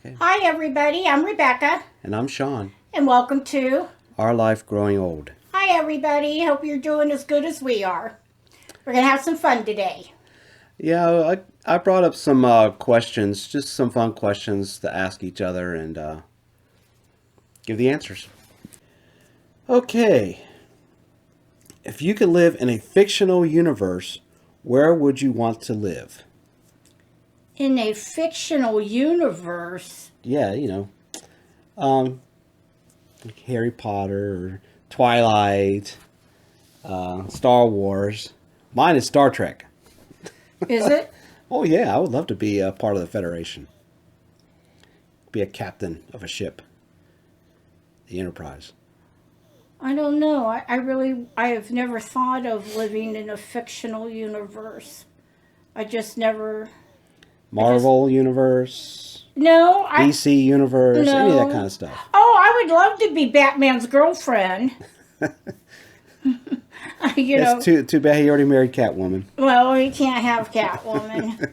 Okay. Hi, everybody. I'm Rebecca, And I'm Shawn. and welcome to. Our Life Growing Old. Hi, everybody. Hope you're doing as good as we are. We're going to have some fun today. Yeah, I brought up some questions, just some fun questions to ask each other and give the answers. Okay. If you could live in a fictional universe, where would you want to live? In a fictional universe, Yeah, um, like Harry Potter or Twilight, Star Wars. Mine is Star Trek. is it? Oh yeah, I would love to be a part of the Federation. Be a captain of a ship, the Enterprise. I don't know. I have never thought of living in a fictional universe. I just never. Marvel Universe, No, DC Universe, any of that no. kind of stuff. Oh, I would love to be Batman's girlfriend. you know, That's too bad he already married Catwoman. Well, you can't have Catwoman.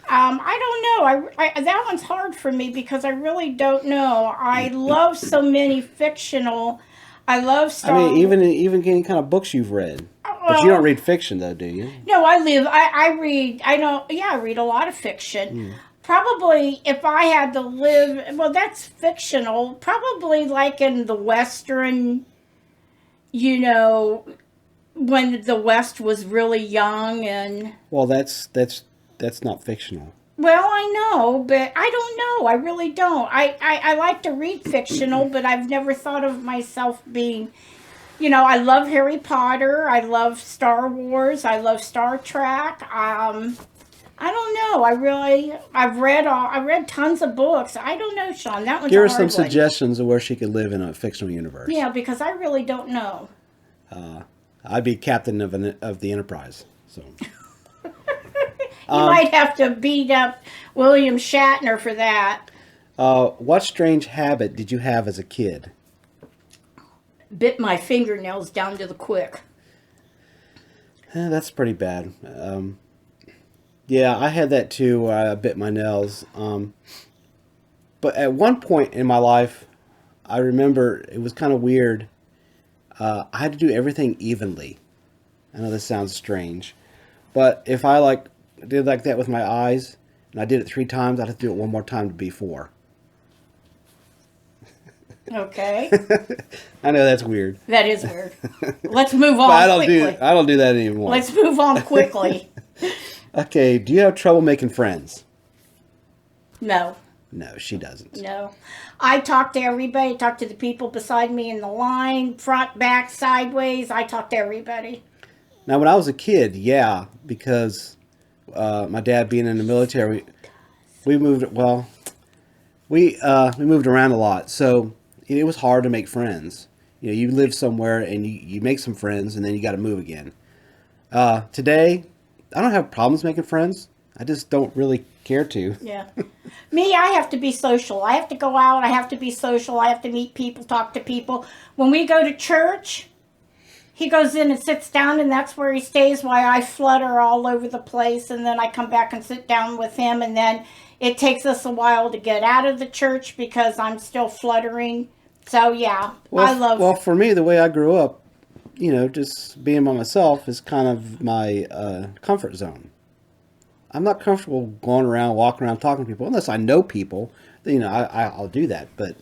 I don't know. That one's hard for me because I really don't know. I love so many fictional. I love I mean, even any kind of books you've read. But you don't read fiction, though, do you? No, I read. I know. Yeah, I read a lot of fiction. Probably, if I had to live, well, that's fictional. Probably like in the Western. When the West was really young and. Well, that's not fictional. Well, I know, but I don't know. I really don't. I like to read fictional, but I've never thought of myself being, I love Harry Potter. I love Star Wars. I love Star Trek. I don't know. I read tons of books. I don't know, Shawn. That one's Give a her hard some one. suggestions of where she could live in a fictional universe. Yeah, because I really don't know. I'd be captain of the Enterprise. So. You might have to beat up William Shatner for that. What strange habit did you have as a kid? Bit my fingernails down to the quick. That's pretty bad. Yeah, I had that too. Where I bit my nails. But at one point in my life, I remember it was kind of weird. I had to do everything evenly. I know this sounds strange, but if I did like that with my eyes, and I did it 3 times, I'd have to do it one more time to be 4. Okay. I know that's weird. That is weird. Let's move on But I quickly. don't do that anymore. Let's move on quickly. Okay, do you have trouble making friends? No. No, she doesn't. No. I talk to everybody. Talk to the people beside me in the line, front, back, sideways. I talk to everybody. Now, when I was a kid, yeah, because my dad being in the military, we moved. Well, we moved around a lot, so it was hard to make friends. You live somewhere and you make some friends, and then you got to move again. Today, I don't have problems making friends. I just don't really care to. Yeah. Me, I have to be social. I have to go out. I have to be social. I have to meet people, talk to people. When we go to church, he goes in and sits down, and that's where he stays while I flutter all over the place. And then I come back and sit down with him. And then it takes us a while to get out of the church because I'm still fluttering. So, yeah, I love... Well, for me, the way I grew up, just being by myself is kind of my comfort zone. I'm not comfortable going around, walking around, talking to people, unless I know people. I'll do that. But,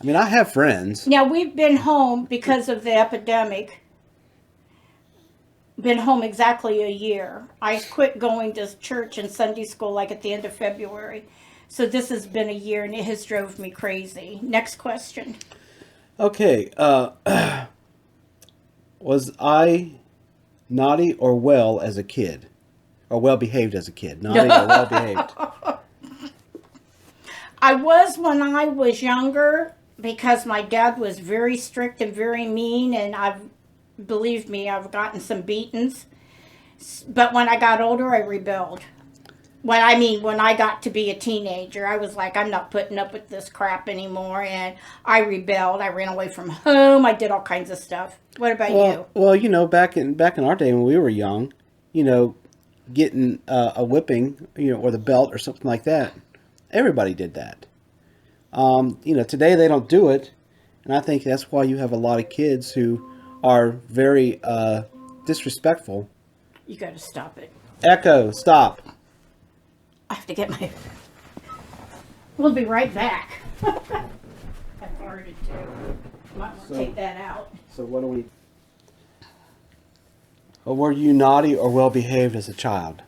I mean, I have friends. Now, we've been home because of the epidemic. Been home exactly a year. I quit going to church and Sunday school at the end of February. So this has been a year, and it has drove me crazy. Next question. Okay. Was I naughty or well as a kid? Or well-behaved as a kid? Naughty or well-behaved? I was when I was younger because my dad was very strict and very mean, and believe me, I've gotten some beatings. But when I got older, I rebelled. When I got to be a teenager, I was like, I'm not putting up with this crap anymore, and I rebelled. I ran away from home. I did all kinds of stuff. What about you? Well, back in our day when we were young, getting a whipping, or the belt or something like that, everybody did that. Today they don't do it, and I think that's why you have a lot of kids who are very disrespectful. You got to stop it. Echo, stop. I have to get my. We'll be right back. I farted too. Might want to take that out. So what do we? Well, were you naughty or well behaved as a child?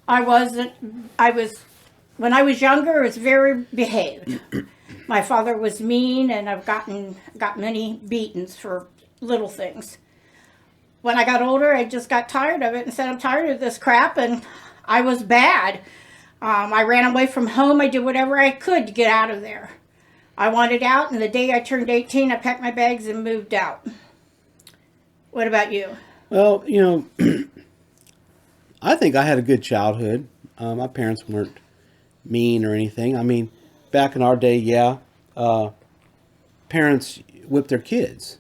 I wasn't. When I was younger, I was very behaved. My father was mean, and I've got many beatings for little things. When I got older, I just got tired of it and said, I'm tired of this crap, and I was bad. I ran away from home. I did whatever I could to get out of there. I wanted out, and the day I turned 18, I packed my bags and moved out. What about you? Well, I think I had a good childhood. My parents weren't mean or anything. I mean, back in our day, yeah, parents whipped their kids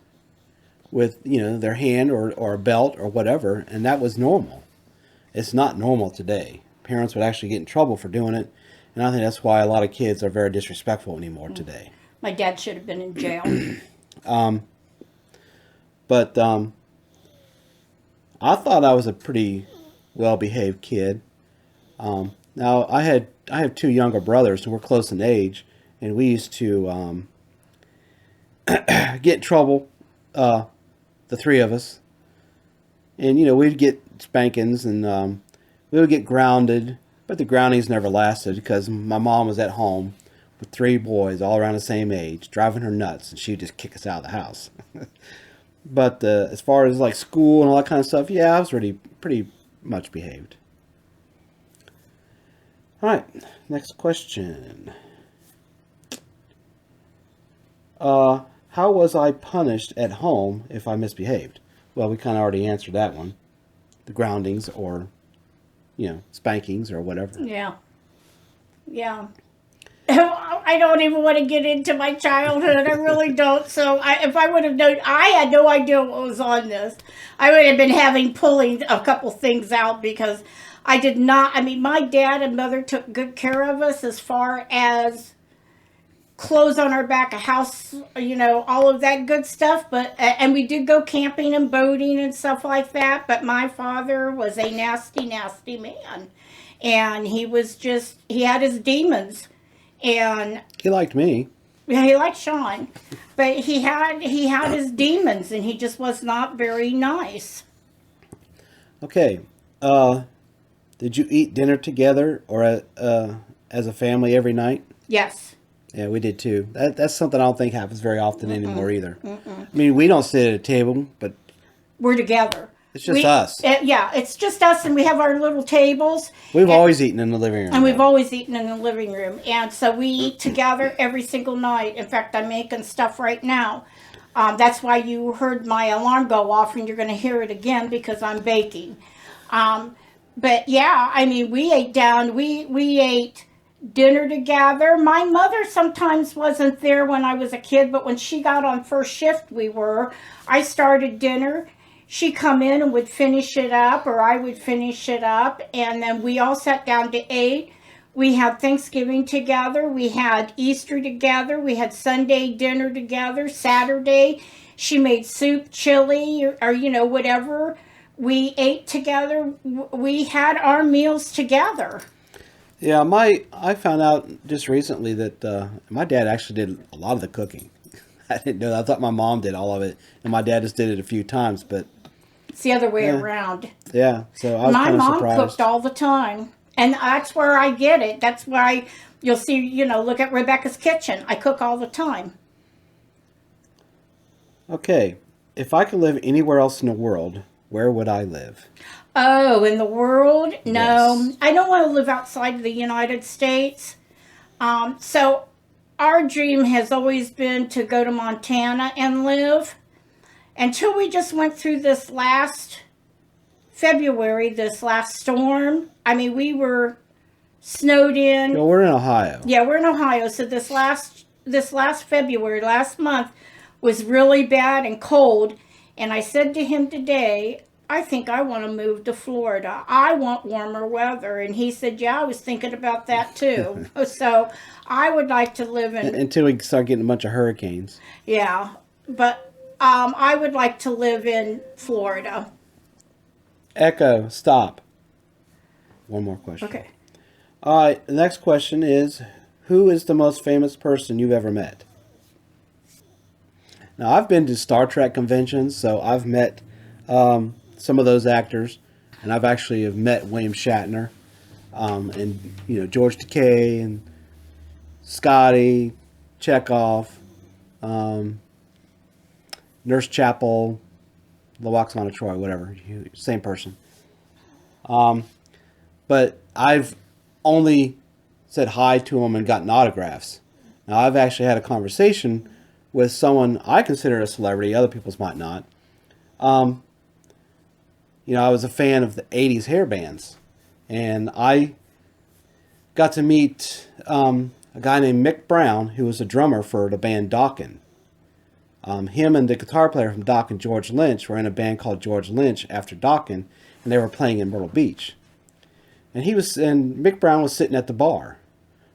with, their hand or a belt or whatever, and that was normal. It's not normal today. Parents would actually get in trouble for doing it, and I think that's why a lot of kids are very disrespectful anymore today. My dad should have been in jail. But I thought I was a pretty well-behaved kid. Now I have two younger brothers, and we're close in age, and we used to get in trouble, the three of us, and we'd get spankings, and we would get grounded, but the groundings never lasted because my mom was at home with three boys all around the same age, driving her nuts, and she'd just kick us out of the house. But as far as like school and all that kind of stuff, yeah, I was really pretty much behaved. All right, next question. How was I punished at home if I misbehaved? Well, we kind of already answered that one. The groundings or, spankings or whatever. Yeah. Yeah. I don't even want to get into my childhood. I really don't. So if I would have known, I had no idea what was on this. I would have been pulling a couple things out because I did not. I mean, my dad and mother took good care of us as far as clothes on our back, a house, all of that good stuff. But and we did go camping and boating and stuff like that. But my father was a nasty, nasty man, and he had his demons. And he liked me. Yeah, he liked Shawn, but he had his demons, and he just was not very nice. Okay, did you eat dinner together or as a family every night? Yes. Yeah, we did too. That's something I don't think happens very often anymore either. I mean, we don't sit at a table, but we're together. It's just us. Yeah, it's just us, and we have our little tables. We've always eaten in the living room. And we've always eaten in the living room. And so we eat together every single night. In fact, I'm making stuff right now. That's why you heard my alarm go off, and you're going to hear it again because I'm baking. But yeah, I mean, we ate dinner together. My mother sometimes wasn't there when I was a kid, but when she got on first shift, I started dinner. She'd come in and would finish it up, or I would finish it up, and then we all sat down to eat. We had Thanksgiving together. We had Easter together. We had Sunday dinner together. Saturday, she made soup, chili, or whatever. We ate together. We had our meals together. Yeah, I found out just recently that my dad actually did a lot of the cooking. I didn't know that. I thought my mom did all of it, and my dad just did it a few times, but it's the other way around. Yeah, so I was kind of surprised. My mom cooked all the time, and that's where I get it. That's why you'll see, look at Rebecca's kitchen. I cook all the time. Okay, if I could live anywhere else in the world, where would I live? Oh, in the world? No, Yes. I don't want to live outside of the United States. So our dream has always been to go to Montana and live. Until we just went through this last February, this last storm. I mean, we were snowed in. No, we're in Ohio. Yeah, we're in Ohio. So this last February, last month, was really bad and cold. And I said to him today, I think I want to move to Florida. I want warmer weather. And he said, yeah, I was thinking about that too. So I would like to live in, Until we start getting a bunch of hurricanes. yeah, but I would like to live in Florida. Echo, stop. One more question. Okay. All right, the next question is, who is the most famous person you've ever met? Now, I've been to Star Trek conventions, so I've met some of those actors, and I've actually have met William Shatner, and George Takei and Scotty, Chekhov, Nurse Chapel, Loxana Troy, whatever, same person. But I've only said hi to them and gotten autographs. Now, I've actually had a conversation with someone I consider a celebrity, other people's might not. I was a fan of the 80s hair bands, and I got to meet a guy named Mick Brown, who was a drummer for the band Dokken. Him and the guitar player from Dokken, George Lynch, were in a band called George Lynch after Dokken, and they were playing in Myrtle Beach. And Mick Brown was sitting at the bar.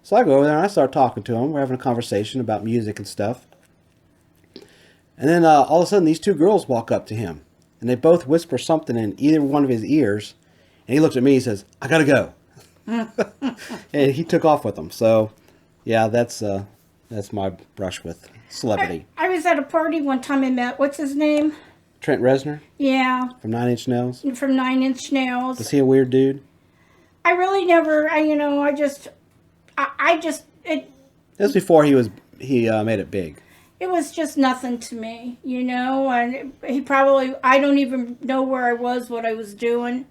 So I go over there and I start talking to him. We're having a conversation about music and stuff. And then all of a sudden, these two girls walk up to him, and they both whisper something in either one of his ears. And he looks at me and he says, "I gotta go." And he took off with them. So, yeah, that's my brush with celebrity. I was at a party one time and met, what's his name? Trent Reznor Yeah, from Nine Inch Nails. from 9 Inch Nails. Was he a weird dude? I really never, it This was before he made it big. it was just nothing to me, and he probably, I don't even know where I was, what I was doing.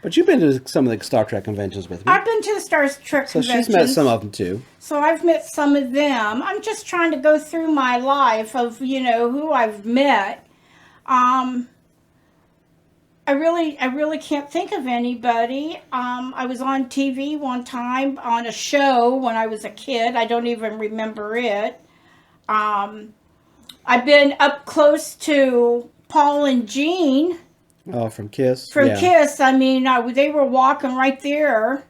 But you've been to some of the Star Trek conventions with me. I've been to the Star Trek So conventions. she's met some of them too. So I've met some of them. I'm just trying to go through my life of, who I've met. I really can't think of anybody. I was on TV one time on a show when I was a kid. I don't even remember it. I've been up close to Paul and Jean Oh, from Kiss? from Yeah. Kiss. They were walking right there.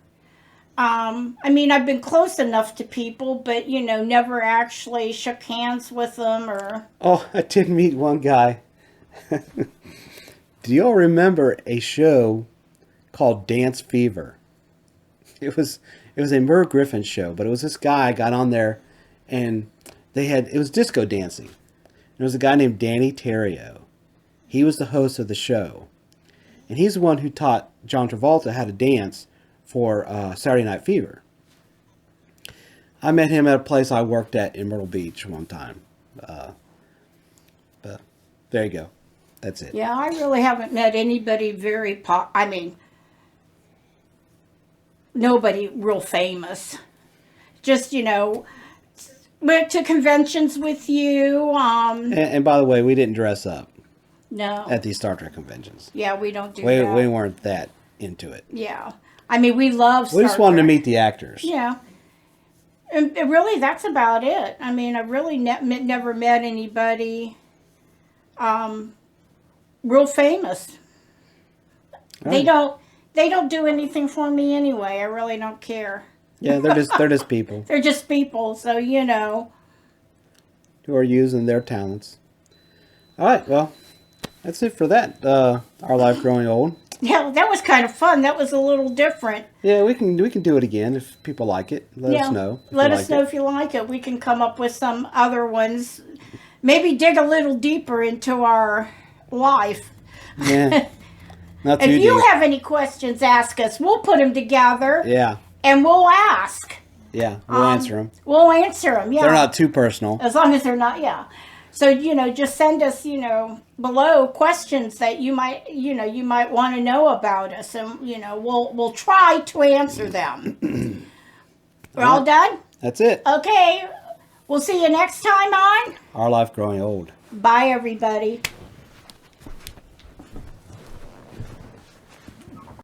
I've been close enough to people, but, never actually shook hands with them or... Oh, I did meet one guy. Do y'all remember a show called Dance Fever? It was a Merv Griffin show, but it was this guy got on there, and it was disco dancing. There was a guy named Danny Terrio. He was the host of the show, and he's the one who taught John Travolta how to dance for Saturday Night Fever. I met him at a place I worked at in Myrtle Beach one time. But there you go. That's it. Yeah, I really haven't met anybody nobody real famous. Just, went to conventions with you. And by the way, we didn't dress up No. at these Star Trek conventions. Yeah, we don't do We that. weren't that into it. Yeah. We love Star We just wanted to Trek. meet the actors. Yeah. And really, that's about it. I really never met anybody real famous. They don't do anything for me anyway. I really don't care. Yeah, they're just people They're just people, so who are using their talents. All right, well, that's it for that. Our Life Growing Old. Yeah, that was kind of fun. That was a little different. Yeah, we can do it again if people like it. Let us know. Let us know if you like it. We can come up with some other ones. Maybe dig a little deeper into our life. Yeah. Not If too you deep. have any questions, ask us. We'll put them together Yeah. and we'll ask. Yeah. We'll answer them. We'll answer them. Yeah. They're not too personal. As long as they're not, yeah. So, just send us, below questions that you might want to know about us, and we'll try to answer them. We're all done? That's it. Okay. We'll see you next time on. Our Life Growing Old. Bye, everybody.